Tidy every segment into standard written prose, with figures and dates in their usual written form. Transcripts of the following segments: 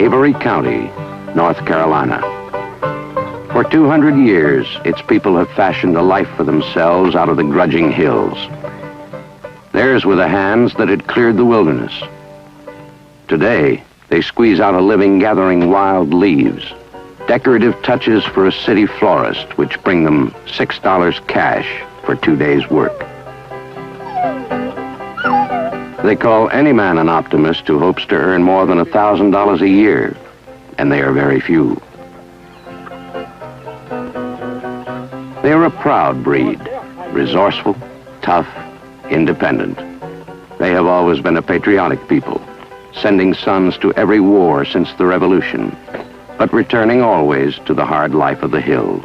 Avery County, North Carolina. For 200 years, its people have fashioned a life for themselves out of the grudging hills. Theirs were the hands that had cleared the wilderness. Today, they squeeze out a living gathering wild leaves, decorative touches for a city florist, which bring them $6 cash for 2 days' work. They call any man an optimist who hopes to earn more than $1,000 a year, and they are very few. They are a proud breed, resourceful, tough, independent. They have always been a patriotic people, sending sons to every war since the Revolution, but returning always to the hard life of the hills.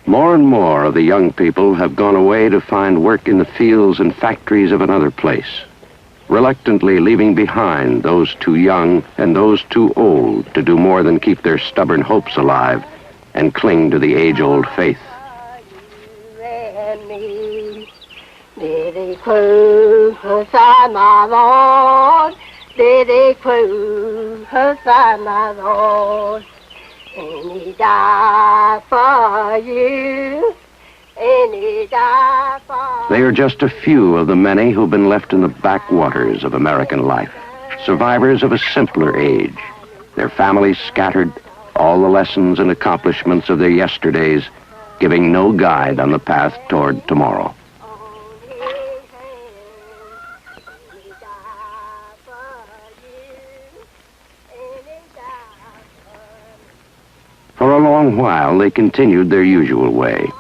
More and more of the young people have gone away to find work in the fields and factories of another place, reluctantly leaving behind those too young and those too old to do more than keep their stubborn hopes alive and cling to the age-old faith. And he died for you, and he died for... They are just a few of the many who've been left in the backwaters of American life, survivors of a simpler age, their families scattered, all the lessons and accomplishments of their yesterdays, giving no guide on the path toward tomorrow. For a long while, they continued their usual way,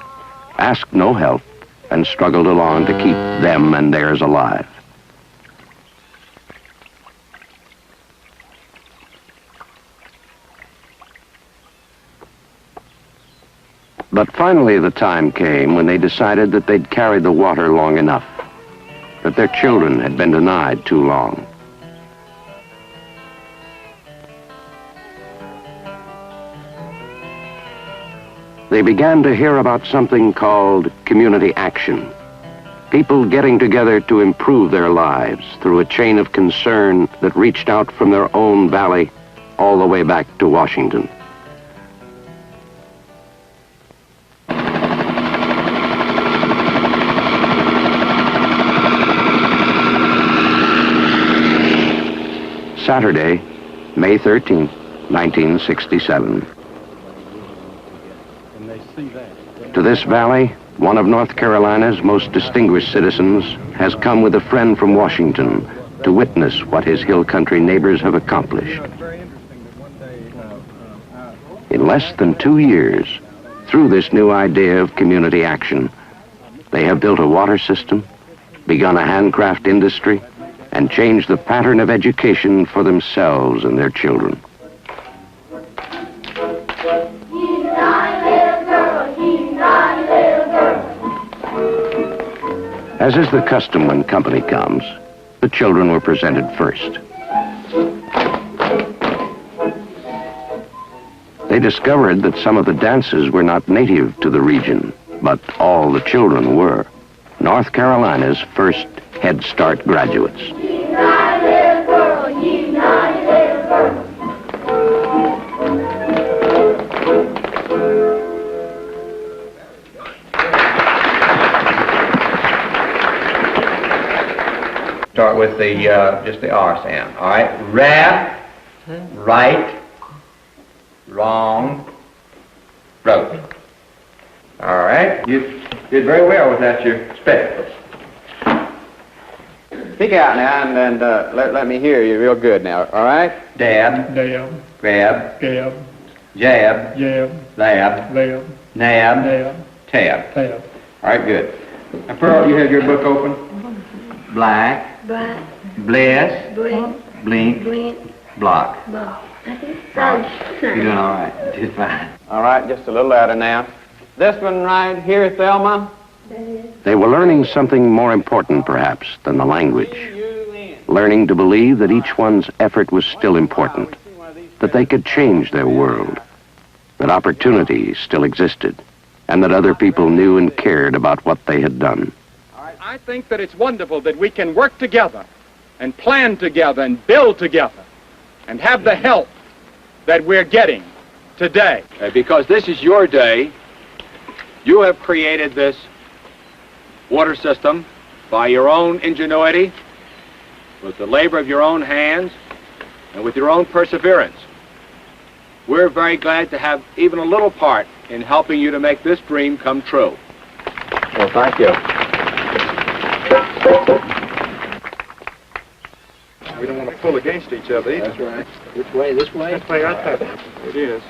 asked no help, and struggled along to keep them and theirs alive. But finally the time came when they decided that they'd carried the water long enough, that their children had been denied too long. They began to hear about something called community action. People getting together to improve their lives through a chain of concern that reached out from their own valley all the way back to Washington. Saturday, May 13th, 1967. To this valley, one of North Carolina's most distinguished citizens has come with a friend from Washington to witness what his hill country neighbors have accomplished. In less than 2 years, through this new idea of community action, they have built a water system, begun a handcraft industry, and changed the pattern of education for themselves and their children. As is the custom when company comes, the children were presented first. They discovered that some of the dances were not native to the region, but all the children were. North Carolina's first Head Start graduates. United world, united world. Start with the just the R sound. All right, rap, right, wrong, wrote. All right, you did very well without your spectacles. Speak out now and let me hear you real good now. All right. Dab. Dab. Grab. Gab. Jab. Jab. Lab. Lab. Nab. Nab. Tab. Tab. All right, good. Now, Pearl, you have your book open. Black. Black. Bless. Blink. Blink. Blink. Block. Ball. You're doing all right. Just fine. All right, just a little louder now. This one right here, Thelma. They were learning something more important, perhaps, than the language. Learning to believe that each one's effort was still important, that they could change their world. that opportunity still existed, and that other people knew and cared about what they had done. I think that it's wonderful that we can work together and plan together and build together and have the help that we're getting today. Because this is your day. You have created this water system by your own ingenuity, with the labor of your own hands, and with your own perseverance. We're very glad to have even a little part in helping you to make this dream come true. Well, thank you. We don't want to pull against each other either. That's right. Which way? This way? This way right there. It is.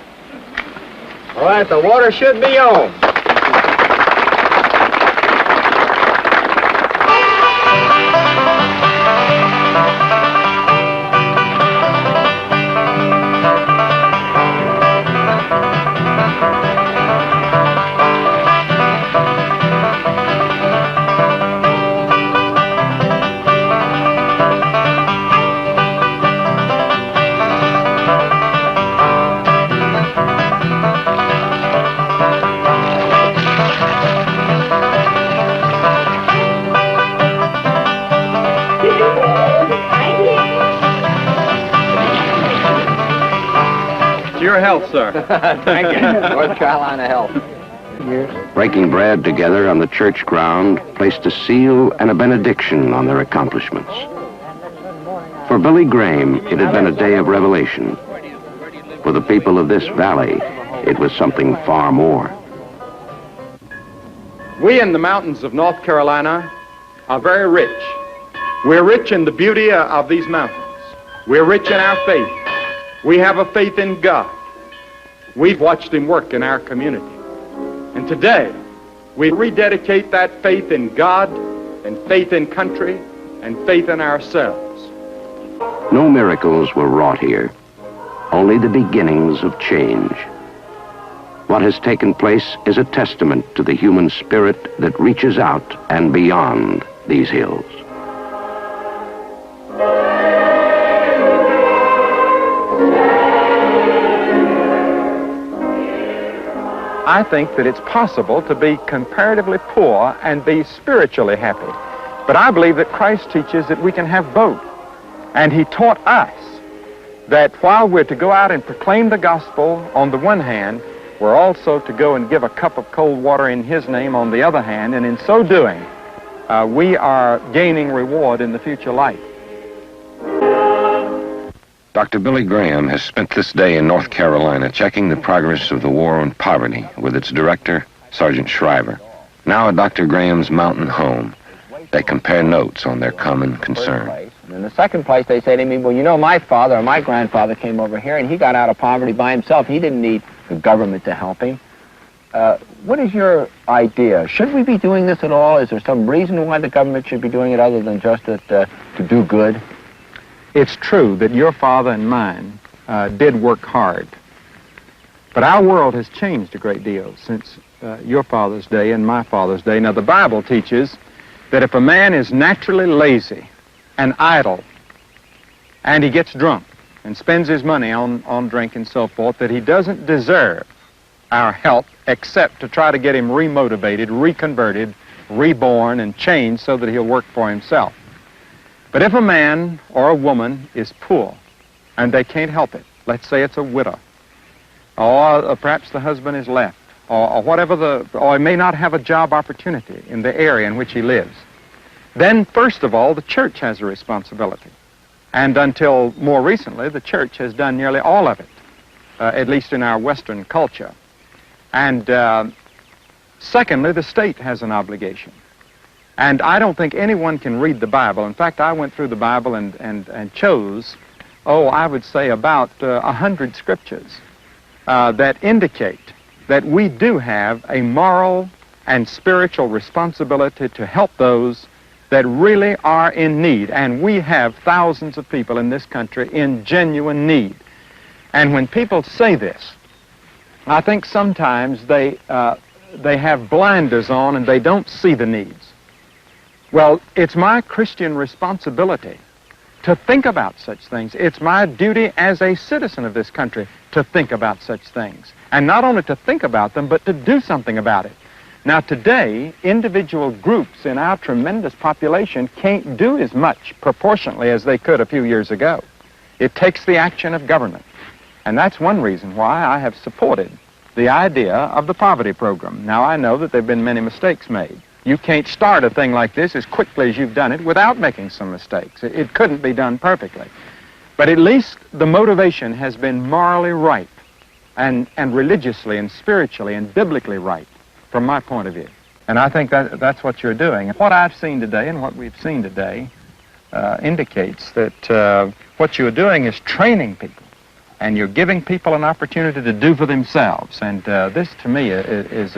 All right, the water should be on. Your health, sir. Thank you. North Carolina Health. Breaking bread together on the church ground placed a seal and a benediction on their accomplishments. For Billy Graham, it had been a day of revelation. For the people of this valley, it was something far more. We in the mountains of North Carolina are very rich. We're rich in the beauty of these mountains. We're rich in our faith. We have a faith in God. We've watched Him work in our community. And today, we rededicate that faith in God and faith in country and faith in ourselves. No miracles were wrought here, only the beginnings of change. What has taken place is a testament to the human spirit that reaches out and beyond these hills. I think that it's possible to be comparatively poor and be spiritually happy. But I believe that Christ teaches that we can have both. And He taught us that while we're to go out and proclaim the gospel on the one hand, we're also to go and give a cup of cold water in His name on the other hand, and in so doing, we are gaining reward in the future life. Dr. Billy Graham has spent this day in North Carolina checking the progress of the war on poverty with its director, Sergeant Shriver. Now at Dr. Graham's mountain home, they compare notes on their common concern. And in the second place, they say to me, well, you know, my father or my grandfather came over here and he got out of poverty by himself. He didn't need the government to help him. What is your idea? Should we be doing this at all? Is there some reason why the government should be doing it other than just to do good? It's true that your father and mine did work hard. But our world has changed a great deal since your father's day and my father's day. Now, the Bible teaches that if a man is naturally lazy and idle, and he gets drunk and spends his money on drink and so forth, that he doesn't deserve our help except to try to get him remotivated, reconverted, reborn, and changed so that he'll work for himself. But if a man or a woman is poor and they can't help it, let's say it's a widow, or perhaps the husband is left, or whatever or he may not have a job opportunity in the area in which he lives, then first of all, the church has a responsibility. And until more recently, the church has done nearly all of it, at least in our Western culture. And secondly, the state has an obligation. And I don't think anyone can read the Bible. In fact, I went through the Bible and chose, I would say about 100 scriptures that indicate that we do have a moral and spiritual responsibility to help those that really are in need. And we have thousands of people in this country in genuine need. And when people say this, I think sometimes they have blinders on and they don't see the needs. Well, it's my Christian responsibility to think about such things. It's my duty as a citizen of this country to think about such things. And not only to think about them, but to do something about it. Now today, individual groups in our tremendous population can't do as much proportionately as they could a few years ago. It takes the action of government. And that's one reason why I have supported the idea of the poverty program. Now I know that there have been many mistakes made. You can't start a thing like this as quickly as you've done it without making some mistakes. It couldn't be done perfectly. But at least the motivation has been morally right and religiously and spiritually and biblically right from my point of view. And I think that's what you're doing. What I've seen today and what we've seen today indicates that what you're doing is training people, and you're giving people an opportunity to do for themselves. And this, to me, is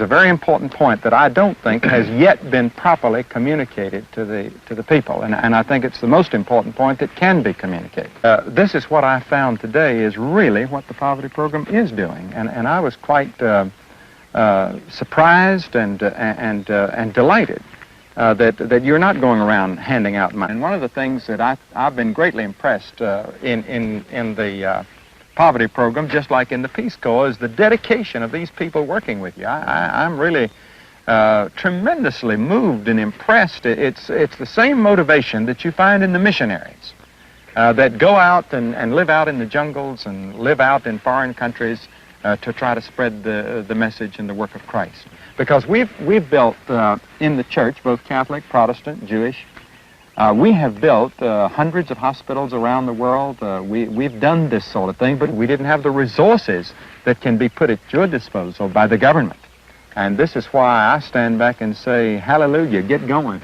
a very important point that I don't think has yet been properly communicated to the people. And I think it's the most important point that can be communicated. This is what I found today is really what the poverty program is doing. And I was quite surprised and delighted that you're not going around handing out money. And one of the things that I've been greatly impressed in the poverty program, just like in the Peace Corps, is the dedication of these people working with you. I'm really tremendously moved and impressed. It's the same motivation that you find in the missionaries that go out and live out in the jungles and live out in foreign countries to try to spread the message and the work of Christ. Because we've built in the church, both Catholic, Protestant, Jewish, we have built hundreds of hospitals around the world. We've done this sort of thing, but we didn't have the resources that can be put at your disposal by the government. And this is why I stand back and say, hallelujah, get going.